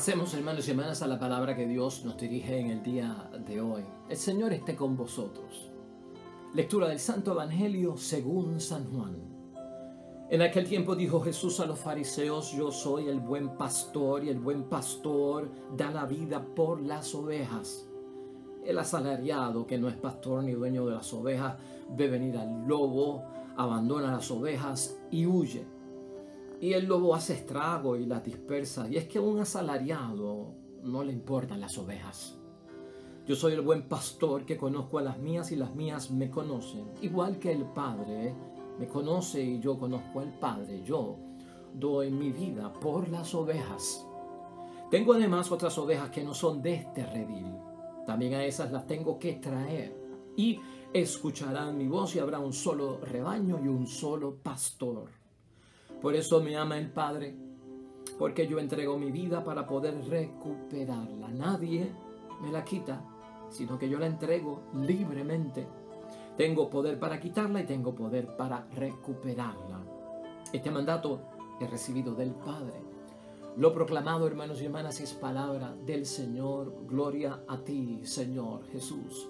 Pasemos, hermanos y hermanas, a la palabra que Dios nos dirige en el día de hoy. El Señor esté con vosotros. Lectura del Santo Evangelio según San Juan. En aquel tiempo dijo Jesús a los fariseos: yo soy el buen pastor, y el buen pastor da la vida por las ovejas. El asalariado, que no es pastor ni dueño de las ovejas, ve venir al lobo, abandona las ovejas y huye. Y el lobo hace estrago y las dispersa. Y es que a un asalariado no le importan las ovejas. Yo soy el buen pastor que conozco a las mías y las mías me conocen. Igual que el Padre me conoce y yo conozco al Padre. Yo doy mi vida por las ovejas. Tengo además otras ovejas que no son de este redil. También a esas las tengo que traer. Y escucharán mi voz y habrá un solo rebaño y un solo pastor. Por eso me ama el Padre, porque yo entrego mi vida para poder recuperarla. Nadie me la quita, sino que yo la entrego libremente. Tengo poder para quitarla y tengo poder para recuperarla. Este mandato he recibido del Padre. Lo proclamado, hermanos y hermanas, es palabra del Señor. Gloria a ti, Señor Jesús.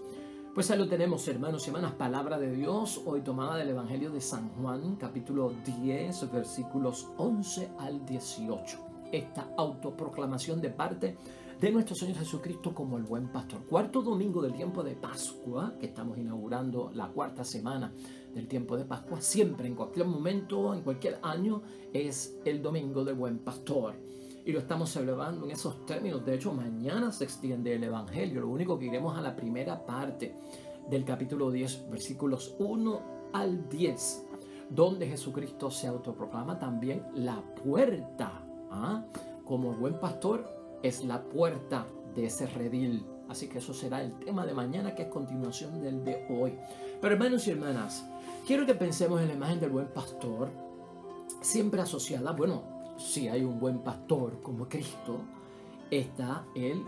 Pues ahí lo tenemos, hermanos y hermanas, palabra de Dios, hoy tomada del Evangelio de San Juan, capítulo 10, versículos 11 al 18. Esta autoproclamación de parte de nuestro Señor Jesucristo como el buen pastor. Cuarto domingo del tiempo de Pascua, que estamos inaugurando la cuarta semana del tiempo de Pascua. Siempre, en cualquier momento, en cualquier año, es el domingo del buen pastor. Y lo estamos celebrando en esos términos. De hecho, mañana se extiende el Evangelio. Lo único que iremos a la primera parte del capítulo 10, versículos 1 al 10, donde Jesucristo se autoproclama también la puerta. Como buen pastor es la puerta de ese redil. Así que eso será el tema de mañana, que es continuación del de hoy. Pero hermanos y hermanas, quiero que pensemos en la imagen del buen pastor, siempre asociada, si hay un buen pastor como Cristo, está él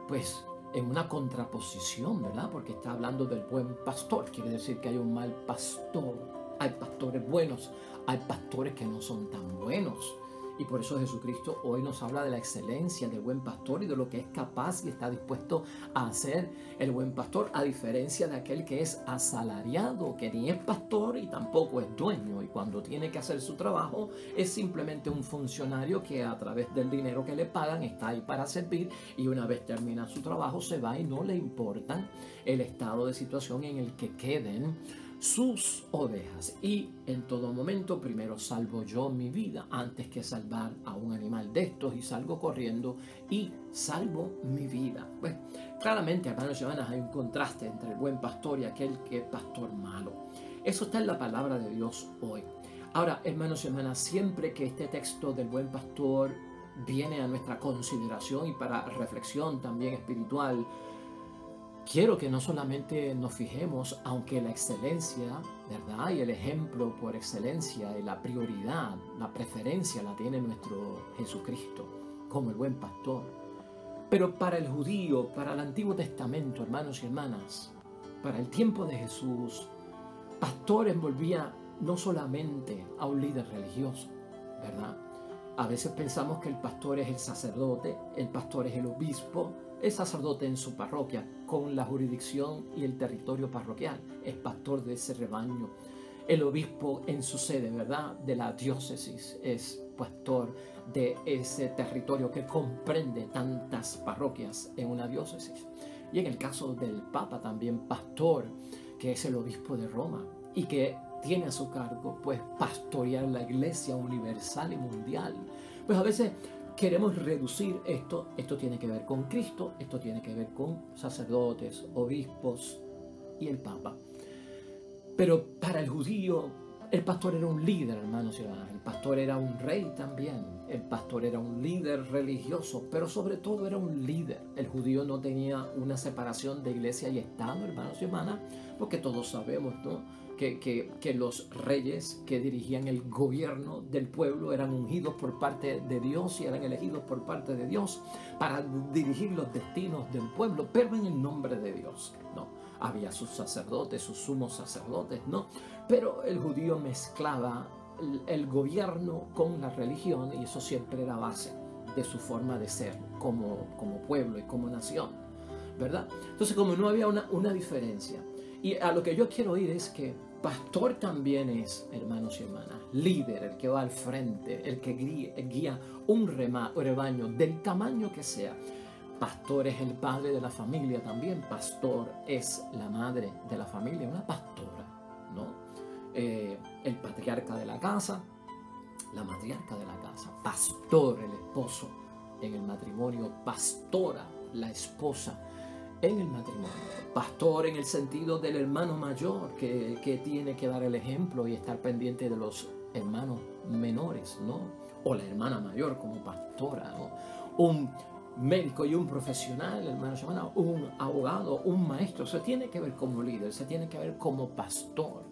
pues en una contraposición, ¿verdad? Porque está hablando del buen pastor. Quiere decir que hay un mal pastor. Hay pastores buenos, hay pastores que no son tan buenos. Y por eso Jesucristo hoy nos habla de la excelencia del buen pastor y de lo que es capaz y está dispuesto a hacer el buen pastor, a diferencia de aquel que es asalariado, que ni es pastor y tampoco es dueño. Y cuando tiene que hacer su trabajo, es simplemente un funcionario que a través del dinero que le pagan está ahí para servir, y una vez termina su trabajo se va y no le importa el estado de situación en el que queden sus ovejas. Y en todo momento primero salvo yo mi vida antes que salvar a un animal de estos, y salgo corriendo y salvo mi vida. Bueno, claramente, hermanos y hermanas, hay un contraste entre el buen pastor y aquel que es pastor malo. Eso está en la palabra de Dios hoy. Ahora, hermanos y hermanas, siempre que este texto del buen pastor viene a nuestra consideración y para reflexión también espiritual, quiero que no solamente nos fijemos, aunque la excelencia, ¿verdad? Y el ejemplo por excelencia y la prioridad, la preferencia la tiene nuestro Jesucristo como el buen pastor. Pero para el judío, para el Antiguo Testamento, hermanos y hermanas, para el tiempo de Jesús, pastor envolvía no solamente a un líder religioso, ¿verdad? A veces pensamos que el pastor es el sacerdote, el pastor es el obispo, el sacerdote en su parroquia, con la jurisdicción y el territorio parroquial, es pastor de ese rebaño. El obispo en su sede, ¿verdad?, de la diócesis, es pastor de ese territorio que comprende tantas parroquias en una diócesis. Y en el caso del Papa también pastor, que es el obispo de Roma y que tiene a su cargo pues pastorear la iglesia universal y mundial. Pues a veces queremos reducir esto tiene que ver con Cristo, esto tiene que ver con sacerdotes, obispos y el Papa. Pero para el judío, el pastor era un líder, hermanos y hermanas. El pastor era un rey también. El pastor era un líder religioso, pero sobre todo era un líder. El judío no tenía una separación de iglesia y Estado, hermanos y hermanas, porque todos sabemos, ¿no?, que los reyes que dirigían el gobierno del pueblo eran ungidos por parte de Dios y eran elegidos por parte de Dios para dirigir los destinos del pueblo, pero en el nombre de Dios, ¿no? Había sus sacerdotes, sus sumos sacerdotes, ¿no? Pero el judío mezclaba el gobierno con la religión, y eso siempre era base de su forma de ser como pueblo y como nación, ¿verdad? Entonces, como no había una diferencia. Y a lo que yo quiero ir es que pastor también es, hermanos y hermanas, líder, el que va al frente, el que guía un rebaño del tamaño que sea. Pastor es el padre de la familia también, pastor es la madre de la familia, una pastora, ¿no? El patriarca de la casa, la matriarca de la casa, pastor el esposo en el matrimonio, pastora la esposa en el matrimonio, pastor en el sentido del hermano mayor que tiene que dar el ejemplo y estar pendiente de los hermanos menores, ¿no? O la hermana mayor como pastora, ¿no? Un médico y un profesional, hermanos y hermanas, un abogado, un maestro, se tiene que ver como líder, se tiene que ver como pastor.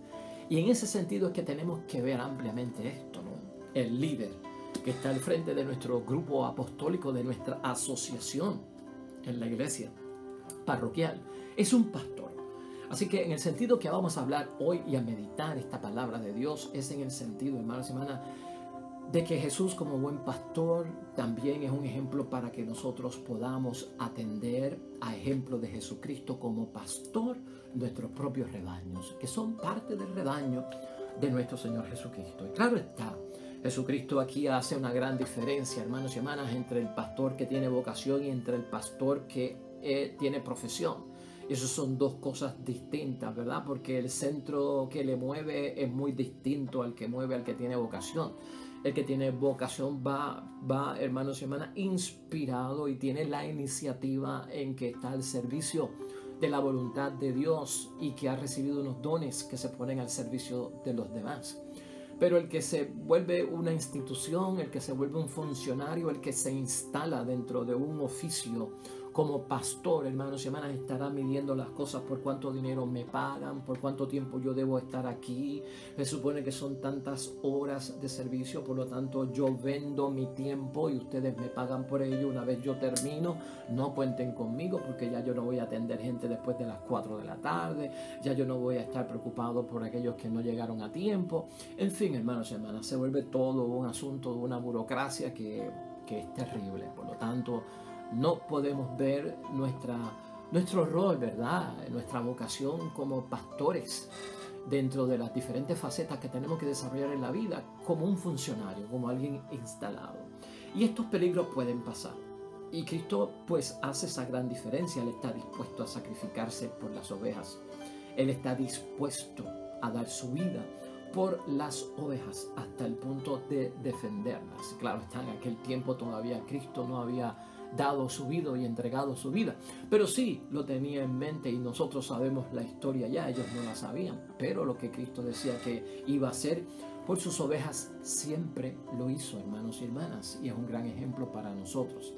Y en ese sentido es que tenemos que ver ampliamente esto, ¿no? El líder que está al frente de nuestro grupo apostólico, de nuestra asociación en la iglesia parroquial, es un pastor. Así que en el sentido que vamos a hablar hoy y a meditar esta palabra de Dios es en el sentido, hermanos y hermanas, de que Jesús como buen pastor también es un ejemplo para que nosotros podamos atender a ejemplo de Jesucristo como pastor nuestros propios rebaños, que son parte del rebaño de nuestro Señor Jesucristo. Y claro está, Jesucristo aquí hace una gran diferencia, hermanos y hermanas, entre el pastor que tiene vocación y entre el pastor que tiene profesión. Esas son dos cosas distintas, ¿verdad? Porque el centro que le mueve es muy distinto al que mueve al que tiene vocación. El que tiene vocación va, hermanos y hermanas, inspirado y tiene la iniciativa en que está al servicio de la voluntad de Dios y que ha recibido unos dones que se ponen al servicio de los demás. Pero el que se vuelve una institución, el que se vuelve un funcionario, el que se instala dentro de un oficio como pastor, hermanos y hermanas, estará midiendo las cosas por cuánto dinero me pagan, por cuánto tiempo yo debo estar aquí. Se supone que son tantas horas de servicio, por lo tanto yo vendo mi tiempo y ustedes me pagan por ello. Una vez yo termino, no cuenten conmigo porque ya yo no voy a atender gente después de las 4 de la tarde, ya yo no voy a estar preocupado por aquellos que no llegaron a tiempo. En fin, hermanos y hermanas, se vuelve todo un asunto de una burocracia que es terrible. Por lo tanto, no podemos ver nuestro rol, ¿verdad? Nuestra vocación como pastores dentro de las diferentes facetas que tenemos que desarrollar en la vida como un funcionario, como alguien instalado. Y estos peligros pueden pasar. Y Cristo pues hace esa gran diferencia. Él está dispuesto a sacrificarse por las ovejas. Él está dispuesto a dar su vida por las ovejas hasta el punto de defenderlas. Claro, está en aquel tiempo todavía Cristo no había dado su vida y entregado su vida, pero sí lo tenía en mente y nosotros sabemos la historia ya, ellos no la sabían, pero lo que Cristo decía que iba a hacer por sus ovejas siempre lo hizo, hermanos y hermanas, y es un gran ejemplo para nosotros.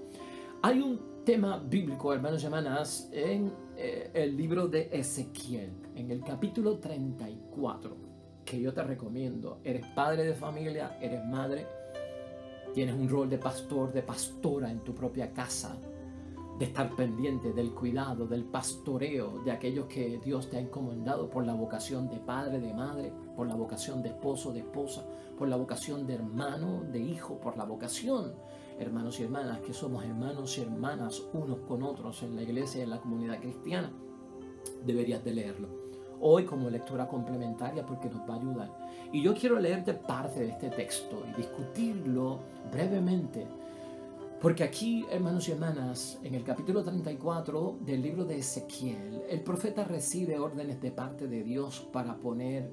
Hay un tema bíblico, hermanos y hermanas, en el libro de Ezequiel, en el capítulo 34, que yo te recomiendo. Eres padre de familia, eres madre, tienes un rol de pastor, de pastora en tu propia casa, de estar pendiente del cuidado, del pastoreo de aquellos que Dios te ha encomendado por la vocación de padre, de madre, por la vocación de esposo, de esposa, por la vocación de hermano, de hijo, por la vocación, hermanos y hermanas, que somos hermanos y hermanas unos con otros en la iglesia y en la comunidad cristiana. Deberías de leerlo hoy como lectura complementaria porque nos va a ayudar. Y yo quiero leerte parte de este texto y discutirlo brevemente, porque aquí, hermanos y hermanas, en el capítulo 34 del libro de Ezequiel, el profeta recibe órdenes de parte de Dios para poner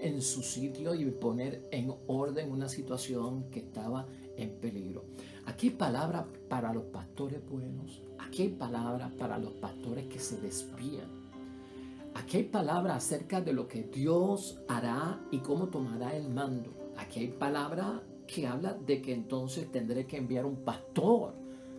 en su sitio y poner en orden una situación que estaba en peligro. Aquí hay palabras para los pastores buenos, aquí hay palabras para los pastores que se desvían. Aquí hay palabras acerca de lo que Dios hará y cómo tomará el mando. Aquí hay palabra que habla de que entonces tendré que enviar un pastor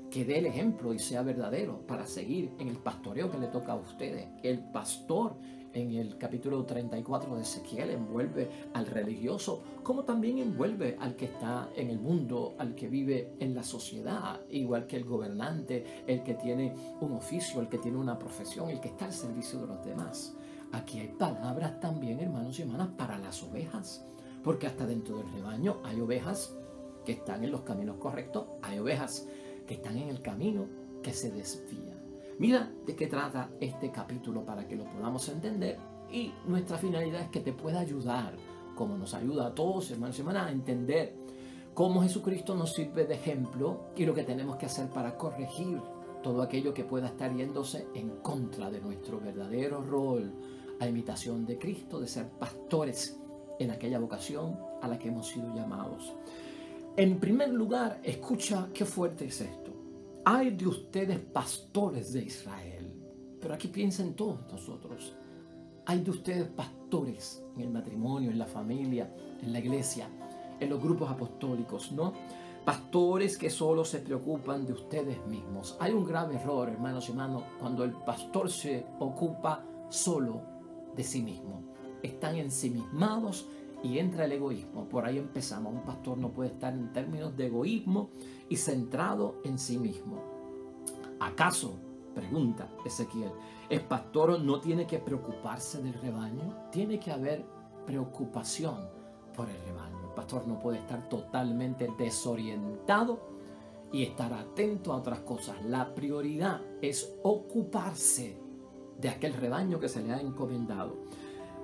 que dé el ejemplo y sea verdadero para seguir en el pastoreo que le toca a ustedes. El pastor en el capítulo 34 de Ezequiel envuelve al religioso, como también envuelve al que está en el mundo, al que vive en la sociedad, igual que el gobernante, el que tiene un oficio, el que tiene una profesión, el que está al servicio de los demás. Aquí hay palabras también, hermanos y hermanas, para las ovejas, porque hasta dentro del rebaño hay ovejas que están en los caminos correctos. Hay ovejas que están en el camino que se desvían. Mira de qué trata este capítulo para que lo podamos entender, y nuestra finalidad es que te pueda ayudar, como nos ayuda a todos, hermanos y hermanas, a entender cómo Jesucristo nos sirve de ejemplo y lo que tenemos que hacer para corregir todo aquello que pueda estar yéndose en contra de nuestro verdadero rol a imitación de Cristo, de ser pastores en aquella vocación a la que hemos sido llamados. En primer lugar, escucha qué fuerte es esto. Hay de ustedes pastores de Israel. Pero aquí piensen todos nosotros. Hay de ustedes pastores en el matrimonio, en la familia, en la iglesia, en los grupos apostólicos, ¿no? Pastores que solo se preocupan de ustedes mismos. Hay un grave error, hermanos y hermanos, cuando el pastor se ocupa solo de sí mismo. Están ensimismados y entra el egoísmo. Por ahí empezamos. Un pastor no puede estar en términos de egoísmo y centrado en sí mismo. ¿Acaso, pregunta Ezequiel, el pastor no tiene que preocuparse del rebaño? Tiene que haber preocupación por el rebaño. El pastor no puede estar totalmente desorientado y estar atento a otras cosas. La prioridad es ocuparse de aquel rebaño que se le ha encomendado.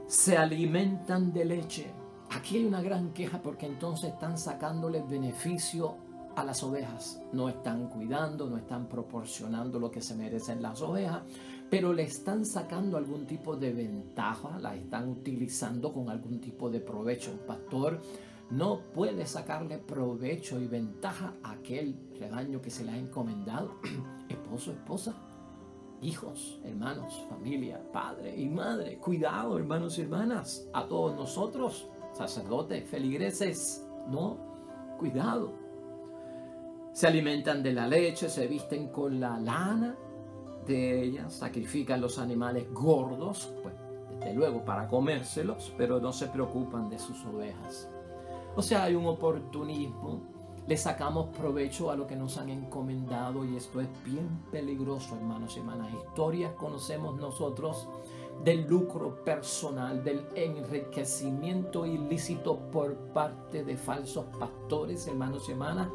Se alimentan de leche. Aquí hay una gran queja porque entonces están sacándole beneficio a las ovejas. No están cuidando, no están proporcionando lo que se merecen las ovejas, pero le están sacando algún tipo de ventaja, la están utilizando con algún tipo de provecho. Un pastor no puede sacarle provecho y ventaja a aquel rebaño que se le ha encomendado. Esposo, esposa, hijos, hermanos, familia, padre y madre. Cuidado, hermanos y hermanas, a todos nosotros, sacerdotes, feligreses, no, cuidado. Se alimentan de la leche, se visten con la lana de ella, sacrifican los animales gordos, pues desde luego para comérselos, pero no se preocupan de sus ovejas. O sea, hay un oportunismo, le sacamos provecho a lo que nos han encomendado y esto es bien peligroso, hermanos y hermanas. Historias conocemos nosotros del lucro personal, del enriquecimiento ilícito por parte de falsos pastores, hermanos y hermanas,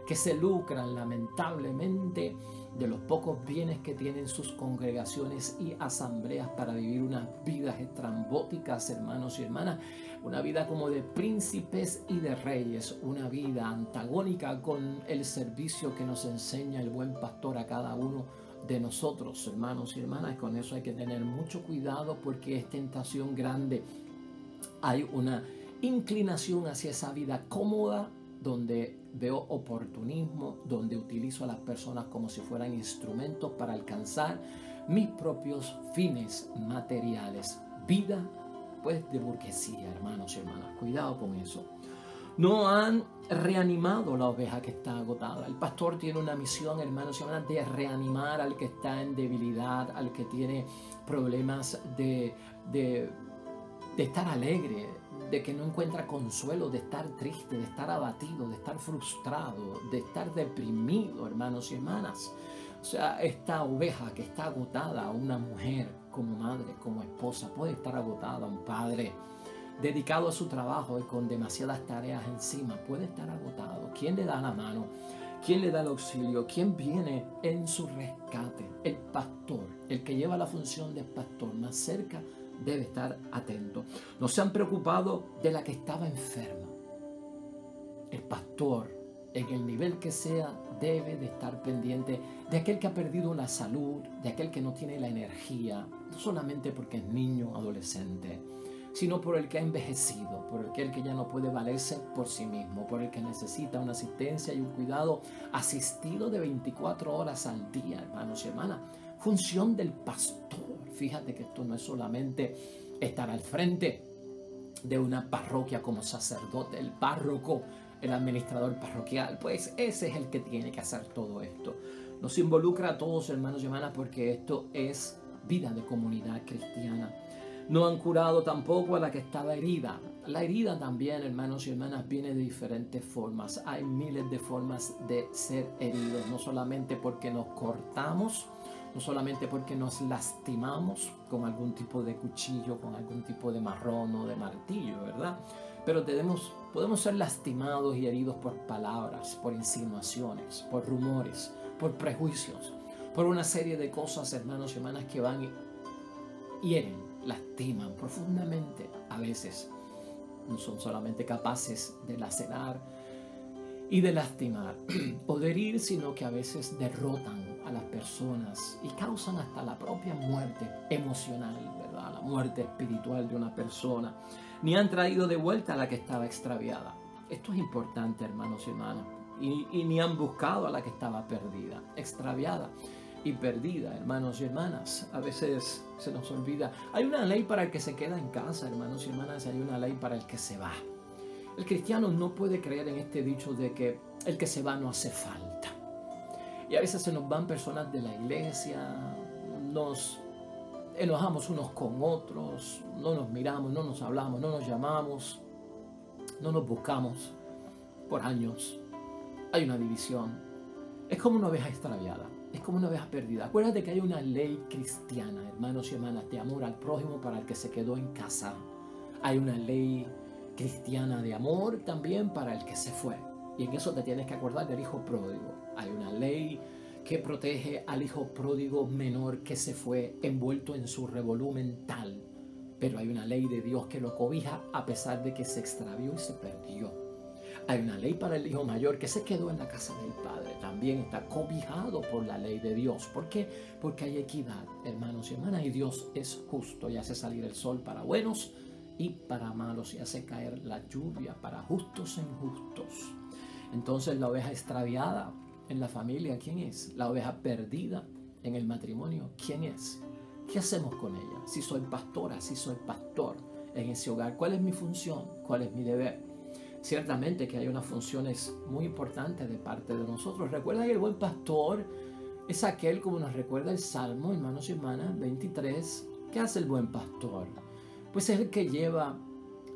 que se lucran lamentablemente de los pocos bienes que tienen sus congregaciones y asambleas para vivir unas vidas estrambóticas, hermanos y hermanas, una vida como de príncipes y de reyes, una vida antagónica con el servicio que nos enseña el buen pastor a cada uno de nosotros, hermanos y hermanas. Con eso hay que tener mucho cuidado porque es tentación grande. Hay una inclinación hacia esa vida cómoda, donde veo oportunismo, donde utilizo a las personas como si fueran instrumentos para alcanzar mis propios fines materiales. Vida, pues, de burguesía, hermanos y hermanas. Cuidado con eso. No han reanimado la oveja que está agotada. El pastor tiene una misión, hermanos y hermanas, de reanimar al que está en debilidad, al que tiene problemas de estar alegre, de que no encuentra consuelo, de estar triste, de estar abatido, de estar frustrado, de estar deprimido, hermanos y hermanas. O sea, esta oveja que está agotada, una mujer como madre, como esposa, puede estar agotada, un padre dedicado a su trabajo y con demasiadas tareas encima, puede estar agotado. ¿Quién le da la mano? ¿Quién le da el auxilio? ¿Quién viene en su rescate? El pastor, el que lleva la función de pastor más cerca, debe estar atento. No se han preocupado de la que estaba enferma. El pastor, en el nivel que sea, debe de estar pendiente de aquel que ha perdido la salud, de aquel que no tiene la energía, no solamente porque es niño, adolescente, sino por el que ha envejecido, por el que ya no puede valerse por sí mismo, por el que necesita una asistencia y un cuidado asistido de 24 horas al día, hermanos y hermanas. Función del pastor. Fíjate que esto no es solamente estar al frente de una parroquia como sacerdote, el párroco, el administrador parroquial, pues ese es el que tiene que hacer todo esto. Nos involucra a todos, hermanos y hermanas, porque esto es vida de comunidad cristiana. No han curado tampoco a la que estaba herida. La herida también, hermanos y hermanas, viene de diferentes formas. Hay miles de formas de ser heridos, no solamente porque nos cortamos, no solamente porque nos lastimamos con algún tipo de cuchillo, con algún tipo de marrón o de martillo, ¿verdad? pero podemos ser lastimados y heridos por palabras, por insinuaciones, por rumores, por prejuicios, por una serie de cosas, hermanos y hermanas, que van y hieren, lastiman profundamente. A veces no son solamente capaces de lacerar y de lastimar o de herir, sino que a veces derrotan a las personas y causan hasta la propia muerte emocional, ¿verdad? La muerte espiritual de una persona. Ni han traído de vuelta a la que estaba extraviada. Esto es importante, hermanos y hermanas. Y ni han buscado a la que estaba perdida, extraviada y perdida, hermanos y hermanas. A veces se nos olvida. Hay una ley para el que se queda en casa, hermanos y hermanas. Hay una ley para el que se va. El cristiano no puede creer en este dicho de que el que se va no hace falta. Y a veces se nos van personas de la iglesia, nos enojamos unos con otros, no nos miramos, no nos hablamos, no nos llamamos, no nos buscamos por años. Hay una división. Es como una oveja extraviada, es como una oveja perdida. Acuérdate que hay una ley cristiana, hermanos y hermanas, de amor al prójimo para el que se quedó en casa. Hay una ley cristiana de amor también para el que se fue. Y en eso te tienes que acordar del hijo pródigo. Hay una ley que protege al hijo pródigo menor que se fue envuelto en su revolú mental. Pero hay una ley de Dios que lo cobija a pesar de que se extravió y se perdió. Hay una ley para el hijo mayor que se quedó en la casa del padre. También está cobijado por la ley de Dios. ¿Por qué? Porque hay equidad, hermanos y hermanas. Y Dios es justo y hace salir el sol para buenos y para malos, y hace caer la lluvia para justos e injustos. Entonces la oveja extraviada en la familia, ¿quién es? La oveja perdida en el matrimonio, ¿quién es? ¿Qué hacemos con ella? Si soy pastora, si soy pastor en ese hogar, ¿cuál es mi función? ¿Cuál es mi deber? Ciertamente que hay unas funciones muy importantes de parte de nosotros. Recuerda que el buen pastor es aquel, como nos recuerda el Salmo, hermanos y hermanas, 23. ¿Qué hace el buen pastor? Pues es el que lleva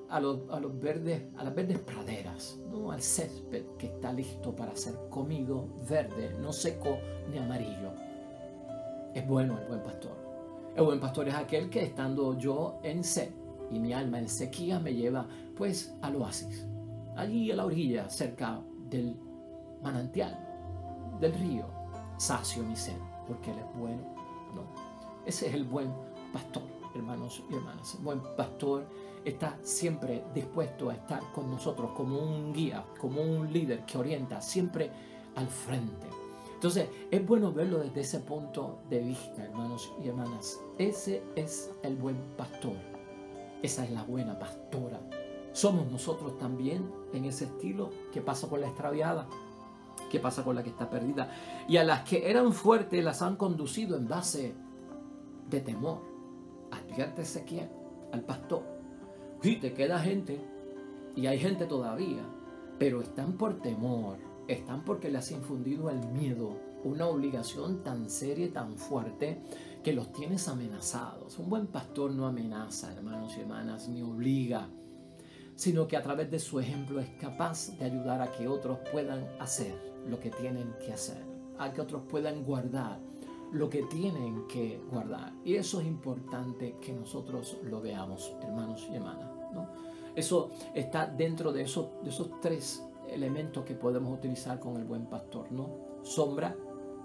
a las verdes praderas, ¿no? Al césped que está listo para ser comido, verde, no seco ni amarillo. Es bueno el buen pastor. El buen pastor es aquel que, estando yo en sed y mi alma en sequía, me lleva pues al oasis, allí a la orilla, cerca del manantial, del río. Sacio mi sed, porque Él es bueno, ¿no? Ese es el buen pastor, hermanos y hermanas. El buen pastor está siempre dispuesto a estar con nosotros como un guía, como un líder que orienta siempre al frente. Entonces, es bueno verlo desde ese punto de vista, hermanos y hermanas. Ese es el buen pastor. Esa es la buena pastora. Somos nosotros también en ese estilo. ¿Qué pasa con la extraviada? ¿Qué pasa con la que está perdida? Y a las que eran fuertes las han conducido en base de temor. Adviértese quién, al pastor. Sí, te queda gente, y hay gente todavía, pero están por temor, están porque les ha infundido el miedo, una obligación tan seria y tan fuerte que los tienes amenazados. Un buen pastor no amenaza, hermanos y hermanas, ni obliga, sino que a través de su ejemplo es capaz de ayudar a que otros puedan hacer lo que tienen que hacer, a que otros puedan guardar lo que tienen que guardar. Y eso es importante que nosotros lo veamos, hermanos y hermanas, ¿no? Eso está dentro de esos tres elementos que podemos utilizar con el buen pastor, ¿no? Sombra,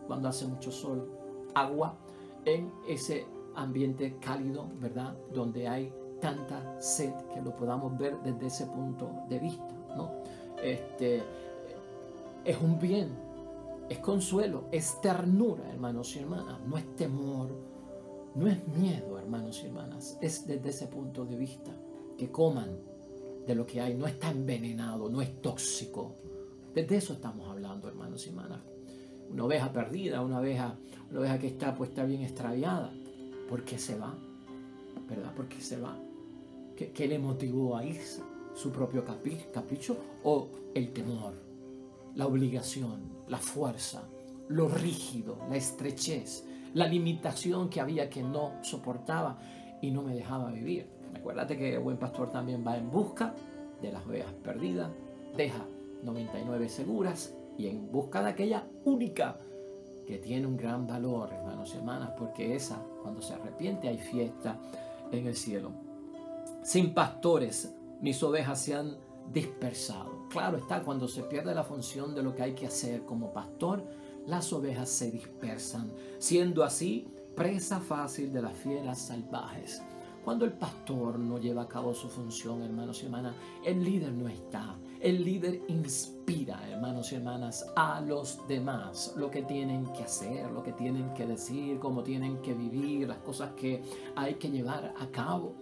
cuando hace mucho sol. Agua, en ese ambiente cálido, ¿verdad? Donde hay tanta sed, que lo podamos ver desde ese punto de vista, ¿no? Es un bien. Es consuelo, es ternura, hermanos y hermanas. No es temor, no es miedo, hermanos y hermanas. Es desde ese punto de vista. Que coman de lo que hay. No está envenenado, no es tóxico. Desde eso estamos hablando, hermanos y hermanas. Una oveja perdida, una oveja que está bien extraviada. ¿Por qué se va? ¿Verdad? ¿Por qué se va? ¿Qué le motivó a irse? ¿Su propio capricho o el temor? La obligación, la fuerza, lo rígido, la estrechez, la limitación que había que no soportaba y no me dejaba vivir. Acuérdate que el buen pastor también va en busca de las ovejas perdidas, deja 99 seguras y en busca de aquella única que tiene un gran valor, hermanos y hermanas, porque esa, cuando se arrepiente, hay fiesta en el cielo. Sin pastores, mis ovejas se han dispersado. Claro está, cuando se pierde la función de lo que hay que hacer como pastor, las ovejas se dispersan, siendo así presa fácil de las fieras salvajes. Cuando el pastor no lleva a cabo su función, hermanos y hermanas, el líder no está. El líder inspira, hermanos y hermanas, a los demás lo que tienen que hacer, lo que tienen que decir, cómo tienen que vivir, las cosas que hay que llevar a cabo.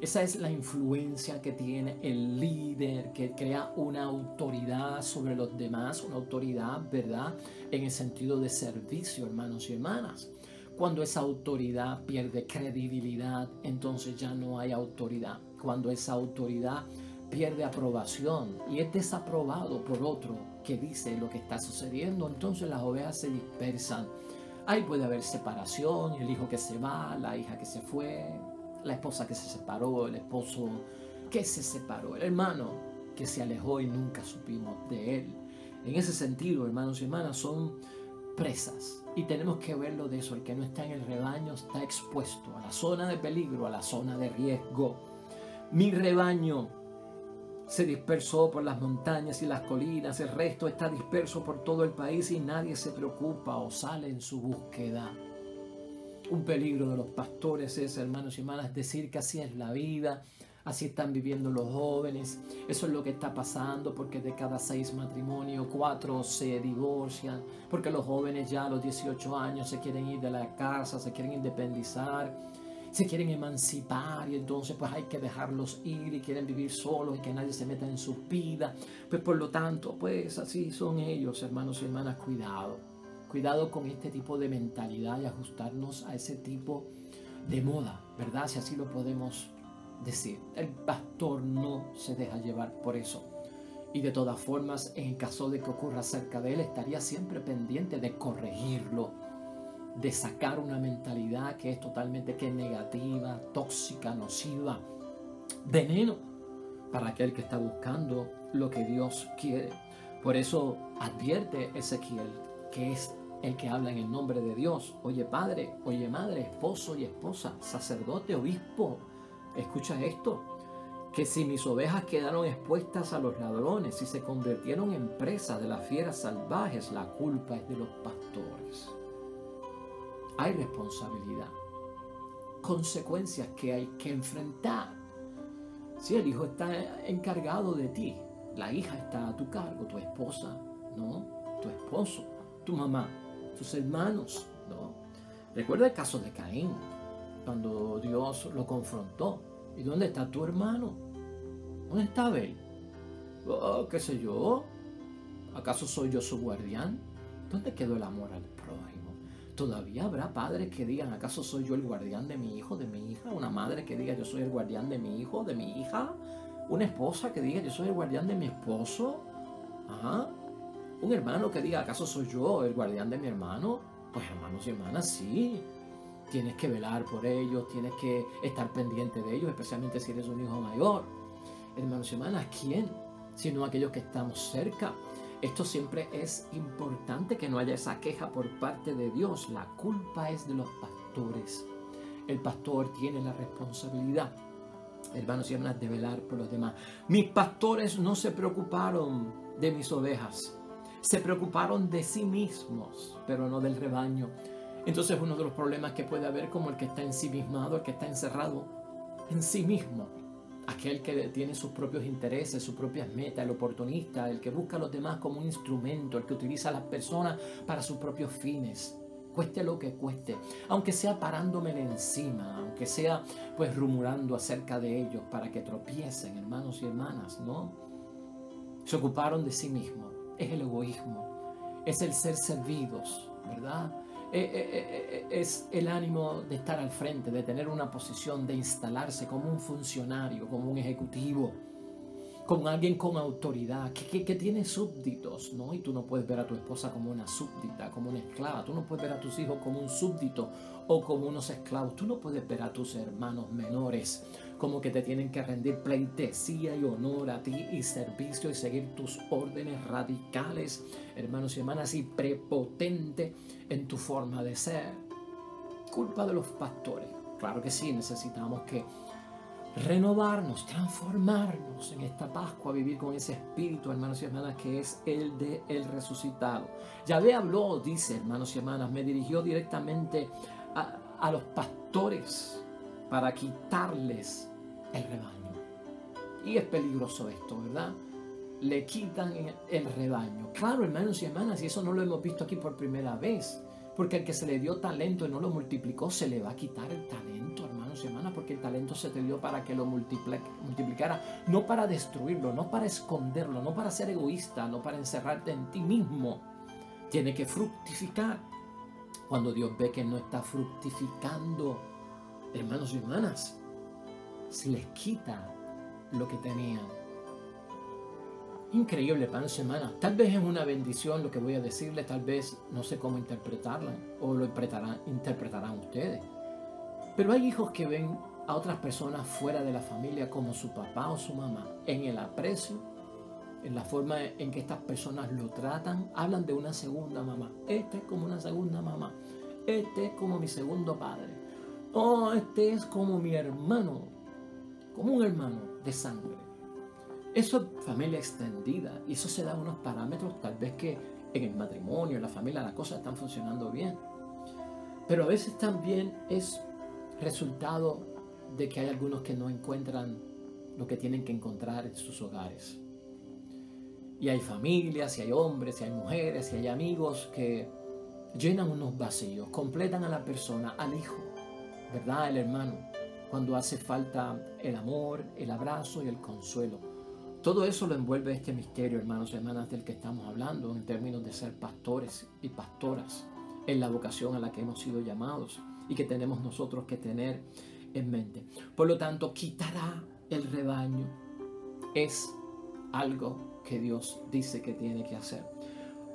Esa es la influencia que tiene el líder, que crea una autoridad sobre los demás, una autoridad, ¿verdad?, en el sentido de servicio, hermanos y hermanas. Cuando esa autoridad pierde credibilidad, entonces ya no hay autoridad. Cuando esa autoridad pierde aprobación y es desaprobado por otro que dice lo que está sucediendo, entonces las ovejas se dispersan. Ahí puede haber separación, el hijo que se va, la hija que se fue, la esposa que se separó, el esposo que se separó, el hermano que se alejó y nunca supimos de él. En ese sentido, hermanos y hermanas, son presas y tenemos que verlo de eso. El que no está en el rebaño está expuesto a la zona de peligro, a la zona de riesgo. Mi rebaño se dispersó por las montañas y las colinas, el resto está disperso por todo el país y nadie se preocupa o sale en su búsqueda. Un peligro de los pastores es, hermanos y hermanas, decir que así es la vida, así están viviendo los jóvenes, eso es lo que está pasando, porque de cada 6 matrimonios, 4 se divorcian, porque los jóvenes ya a los 18 años se quieren ir de la casa, se quieren independizar, se quieren emancipar y entonces pues hay que dejarlos ir y quieren vivir solos y que nadie se meta en sus vidas. Pues por lo tanto, pues así son ellos, hermanos y hermanas, cuidado. Cuidado con este tipo de mentalidad y ajustarnos a ese tipo de moda, ¿verdad? Si así lo podemos decir. El pastor no se deja llevar por eso. Y de todas formas, en caso de que ocurra cerca de él, estaría siempre pendiente de corregirlo, de sacar una mentalidad que es totalmente negativa, tóxica, nociva, veneno para aquel que está buscando lo que Dios quiere. Por eso advierte Ezequiel, que es el que habla en el nombre de Dios. Oye padre, oye madre, esposo y esposa, sacerdote, obispo, escucha esto, que si mis ovejas quedaron expuestas a los ladrones, si se convirtieron en presas de las fieras salvajes, la culpa es de los pastores. Hay responsabilidad, consecuencias que hay que enfrentar. Si el hijo está encargado de ti, la hija está a tu cargo, tu esposa, ¿no? Tu esposo, tu mamá, tus hermanos, ¿no? Recuerda el caso de Caín, cuando Dios lo confrontó. ¿Y dónde está tu hermano? ¿Dónde está Abel? Oh, qué sé yo. ¿Acaso soy yo su guardián? ¿Dónde quedó el amor al prójimo? ¿Todavía habrá padres que digan, ¿acaso soy yo el guardián de mi hijo, de mi hija? ¿Una madre que diga, yo soy el guardián de mi hijo, de mi hija? ¿Una esposa que diga, yo soy el guardián de mi esposo? ¿Ajá? ¿Un hermano que diga, ¿acaso soy yo el guardián de mi hermano? Pues hermanos y hermanas, sí. Tienes que velar por ellos, tienes que estar pendiente de ellos, especialmente si eres un hijo mayor. Hermanos y hermanas, ¿quién? Sino aquellos que estamos cerca. Esto siempre es importante, que no haya esa queja por parte de Dios. La culpa es de los pastores. El pastor tiene la responsabilidad, hermanos y hermanas, de velar por los demás. Mis pastores no se preocuparon de mis ovejas. Se preocuparon de sí mismos, pero no del rebaño. Entonces uno de los problemas que puede haber, como el que está ensimismado, el que está encerrado en sí mismo, aquel que tiene sus propios intereses, sus propias metas, el oportunista, el que busca a los demás como un instrumento, el que utiliza a las personas para sus propios fines, cueste lo que cueste, aunque sea parándomele encima, aunque sea pues rumorando acerca de ellos para que tropiecen, hermanos y hermanas, ¿no? Se ocuparon de sí mismos. Es el egoísmo, es el ser servidos, ¿verdad? Es el ánimo de estar al frente, de tener una posición, de instalarse como un funcionario, como un ejecutivo, como alguien con autoridad, que tiene súbditos, ¿no? Y tú no puedes ver a tu esposa como una súbdita, como una esclava. Tú no puedes ver a tus hijos como un súbdito o como unos esclavos. Tú no puedes ver a tus hermanos menores como que te tienen que rendir pleitesía y honor a ti y servicio y seguir tus órdenes radicales, hermanos y hermanas, y prepotente en tu forma de ser. Culpa de los pastores. Claro que sí, necesitamos que renovarnos, transformarnos en esta Pascua, vivir con ese espíritu, hermanos y hermanas, que es el de el resucitado. Yahvé habló, dice, hermanos y hermanas, me dirigió directamente a los pastores para quitarles el rebaño. Y es peligroso esto, ¿verdad? Le quitan el rebaño. Claro, hermanos y hermanas, y eso no lo hemos visto aquí por primera vez. Porque al que se le dio talento y no lo multiplicó, se le va a quitar el talento, hermanos y hermanas, porque el talento se te dio para que lo multiplicara, no para destruirlo, no para esconderlo, no para ser egoísta, no para encerrarte en ti mismo. Tiene que fructificar. Cuando Dios ve que no está fructificando, hermanos y hermanas, se les quita lo que tenían. Increíble, hermanos y hermanas. Tal vez es una bendición lo que voy a decirle, tal vez no sé cómo interpretarla o lo interpretarán ustedes. Pero hay hijos que ven a otras personas fuera de la familia como su papá o su mamá, en el aprecio, en la forma en que estas personas lo tratan. Hablan de una segunda mamá. Este es como una segunda mamá. Este es como mi segundo padre. Oh, este es como mi hermano, como un hermano de sangre. Eso es familia extendida y eso se da unos parámetros tal vez que en el matrimonio, en la familia, las cosas están funcionando bien. Pero a veces también es resultado de que hay algunos que no encuentran lo que tienen que encontrar en sus hogares. Y hay familias, y hay hombres, y hay mujeres, y hay amigos que llenan unos vacíos, completan a la persona, al hijo, ¿verdad? El hermano, cuando hace falta el amor, el abrazo y el consuelo. Todo eso lo envuelve este misterio, hermanos y hermanas, del que estamos hablando en términos de ser pastores y pastoras en la vocación a la que hemos sido llamados y que tenemos nosotros que tener en mente. Por lo tanto, quitará el rebaño es algo que Dios dice que tiene que hacer.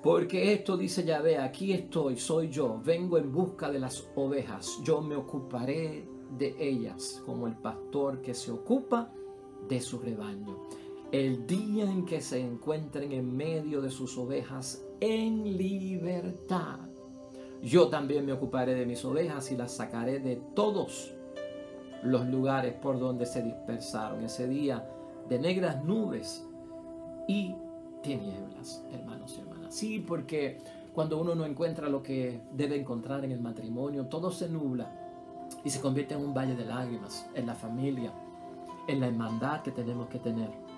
Porque esto dice Yahvé, aquí estoy, soy yo, vengo en busca de las ovejas, yo me ocuparé de ellas como el pastor que se ocupa de su rebaño. El día en que se encuentren en medio de sus ovejas en libertad, yo también me ocuparé de mis ovejas y las sacaré de todos los lugares por donde se dispersaron. Ese día de negras nubes y tinieblas, hermanos y hermanas. Sí, porque cuando uno no encuentra lo que debe encontrar en el matrimonio, todo se nubla y se convierte en un valle de lágrimas, en la familia, en la hermandad que tenemos que tener.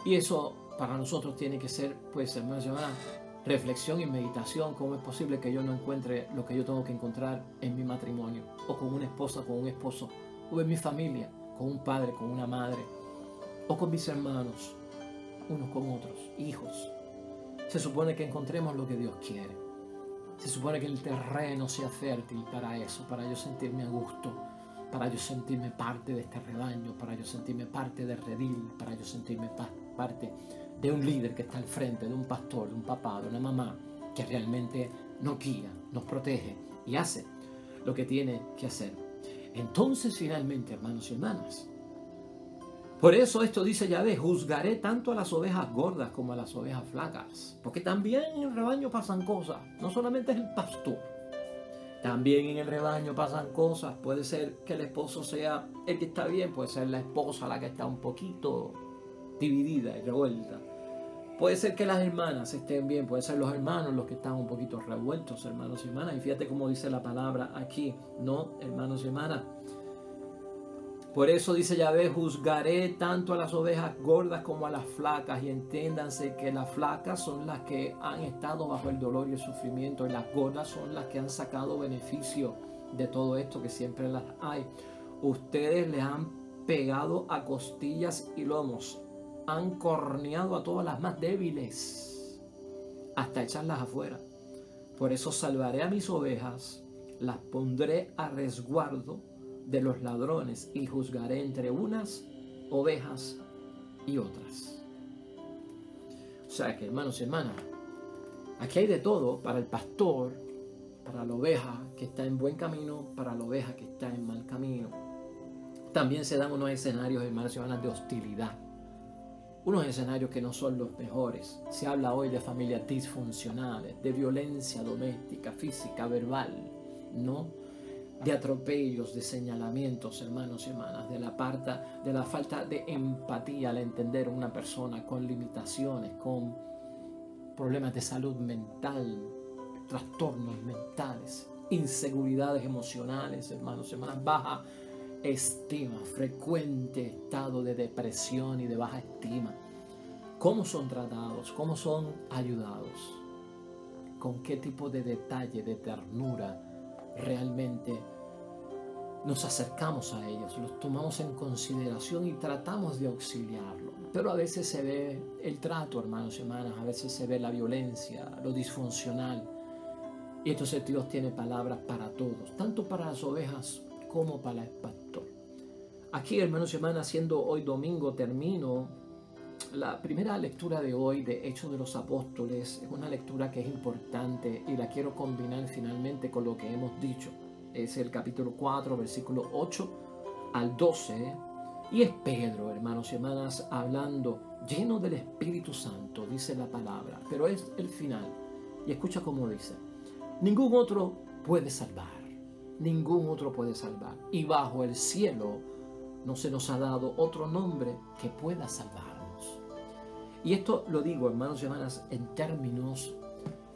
Y eso para nosotros tiene que ser, pues, hermanos y hermanas, reflexión y meditación. ¿Cómo es posible que yo no encuentre lo que yo tengo que encontrar en mi matrimonio? O con una esposa, con un esposo. O en mi familia, con un padre, con una madre. O con mis hermanos, unos con otros, hijos. Se supone que encontremos lo que Dios quiere. Se supone que el terreno sea fértil para eso, para yo sentirme a gusto, para yo sentirme parte de este rebaño, para yo sentirme parte del redil, para yo sentirme parte de un líder que está al frente, de un pastor, de un papá, de una mamá, que realmente nos guía, nos protege y hace lo que tiene que hacer. Entonces, finalmente, hermanos y hermanas, por eso esto dice Yahvé, juzgaré tanto a las ovejas gordas como a las ovejas flacas, porque también en el rebaño pasan cosas, no solamente es el pastor. También en el rebaño pasan cosas. Puede ser que el esposo sea el que está bien, puede ser la esposa la que está un poquito dividida y revuelta. Puede ser que las hermanas estén bien, puede ser los hermanos los que están un poquito revueltos, hermanos y hermanas. Y fíjate cómo dice la palabra aquí, ¿no, hermanos y hermanas? Por eso dice Yahvé, juzgaré tanto a las ovejas gordas como a las flacas, y entiéndanse que las flacas son las que han estado bajo el dolor y el sufrimiento, y las gordas son las que han sacado beneficio de todo esto, que siempre las hay. Ustedes les han pegado a costillas y lomos, han corneado a todas las más débiles hasta echarlas afuera. Por eso salvaré a mis ovejas, las pondré a resguardo de los ladrones y juzgaré entre unas ovejas y otras. O sea que, hermanos y hermanas, aquí hay de todo para el pastor, para la oveja que está en buen camino, para la oveja que está en mal camino. También se dan unos escenarios, hermanos y hermanas, de hostilidad. Unos escenarios que no son los mejores. Se habla hoy de familias disfuncionales, de violencia doméstica, física, verbal, ¿no? de atropellos, de señalamientos, hermanos y hermanas, de la falta de empatía al entender a una persona con limitaciones, con problemas de salud mental, trastornos mentales, inseguridades emocionales, hermanos y hermanas, baja estima, frecuente estado de depresión y de baja estima. ¿Cómo son tratados? ¿Cómo son ayudados? ¿Con qué tipo de detalle, de ternura realmente nos acercamos a ellos? Los tomamos en consideración y tratamos de auxiliarlo. Pero a veces se ve el trato, hermanos y hermanas, a veces se ve la violencia, lo disfuncional. Y entonces Dios tiene palabras para todos, tanto para las ovejas como para el pastor. Aquí, hermanos y hermanas, siendo hoy domingo, termino la primera lectura de hoy de Hechos de los Apóstoles. Es una lectura que es importante y la quiero combinar finalmente con lo que hemos dicho. Es el capítulo 4, versículo 8 al 12. Y es Pedro, hermanos y hermanas, hablando, lleno del Espíritu Santo, dice la palabra. Pero es el final. Y escucha cómo dice: ningún otro puede salvar. Ningún otro puede salvar. Y bajo el cielo no se nos ha dado otro nombre que pueda salvarnos. Y esto lo digo, hermanos y hermanas, en términos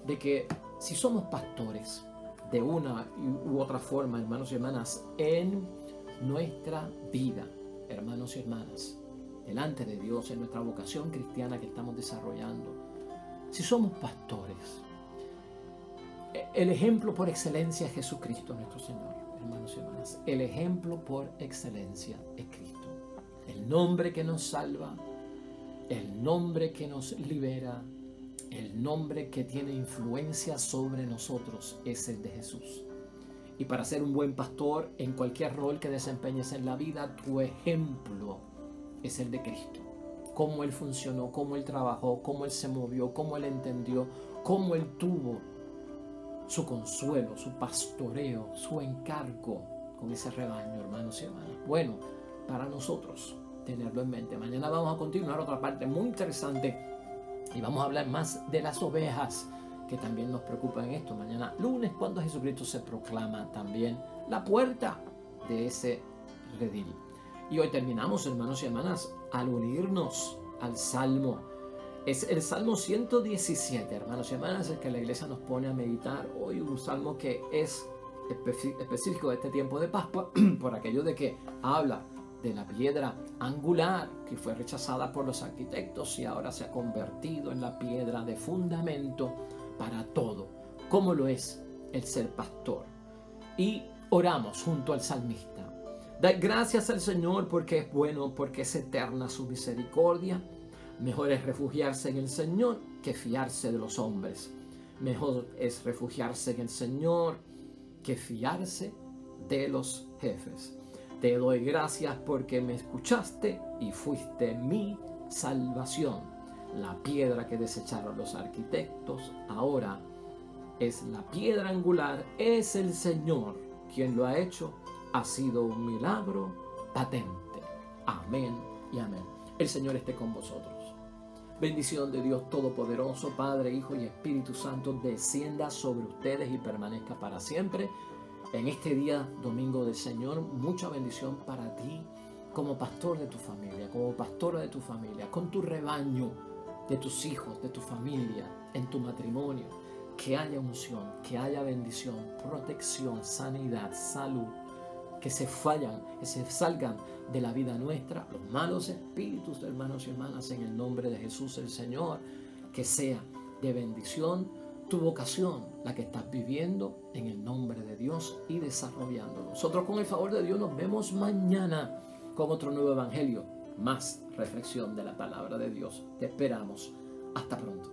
de que si somos pastores de una u otra forma, hermanos y hermanas, en nuestra vida, hermanos y hermanas, delante de Dios, en nuestra vocación cristiana que estamos desarrollando, si somos pastores, el ejemplo por excelencia es Jesucristo nuestro Señor, hermanos y hermanas. El ejemplo por excelencia es Cristo. El nombre que nos salva, el nombre que nos libera, el nombre que tiene influencia sobre nosotros es el de Jesús. Y para ser un buen pastor, en cualquier rol que desempeñes en la vida, tu ejemplo es el de Cristo. Cómo Él funcionó, cómo Él trabajó, cómo Él se movió, cómo Él entendió, cómo Él tuvo su consuelo, su pastoreo, su encargo con ese rebaño, hermanos y hermanas. Bueno, para nosotros tenerlo en mente. Mañana vamos a continuar otra parte muy interesante y vamos a hablar más de las ovejas que también nos preocupan en esto. Mañana lunes, cuando Jesucristo se proclama también la puerta de ese redil. Y hoy terminamos, hermanos y hermanas, al unirnos al Salmo. Es el Salmo 117, hermanos y hermanas, el que la iglesia nos pone a meditar hoy, un salmo que es específico de este tiempo de Pascua, por aquello de que habla de la piedra angular que fue rechazada por los arquitectos y ahora se ha convertido en la piedra de fundamento para todo, como lo es el ser pastor. Y oramos junto al salmista. Da gracias al Señor porque es bueno, porque es eterna su misericordia. Mejor es refugiarse en el Señor que fiarse de los hombres. Mejor es refugiarse en el Señor que fiarse de los jefes. Te doy gracias porque me escuchaste y fuiste mi salvación. La piedra que desecharon los arquitectos ahora es la piedra angular, es el Señor quien lo ha hecho. Ha sido un milagro patente. Amén y amén. El Señor esté con vosotros. Bendición de Dios Todopoderoso, Padre, Hijo y Espíritu Santo, descienda sobre ustedes y permanezca para siempre. En este día, domingo del Señor, mucha bendición para ti como pastor de tu familia, como pastora de tu familia, con tu rebaño, de tus hijos, de tu familia, en tu matrimonio. Que haya unción, que haya bendición, protección, sanidad, salud, que se salgan de la vida nuestra los malos espíritus, hermanos y hermanas, en el nombre de Jesús el Señor. Que sea de bendición tu vocación, la que estás viviendo en el nombre de Dios y desarrollando. Nosotros, con el favor de Dios, nos vemos mañana con otro nuevo evangelio, más reflexión de la palabra de Dios. Te esperamos. Hasta pronto.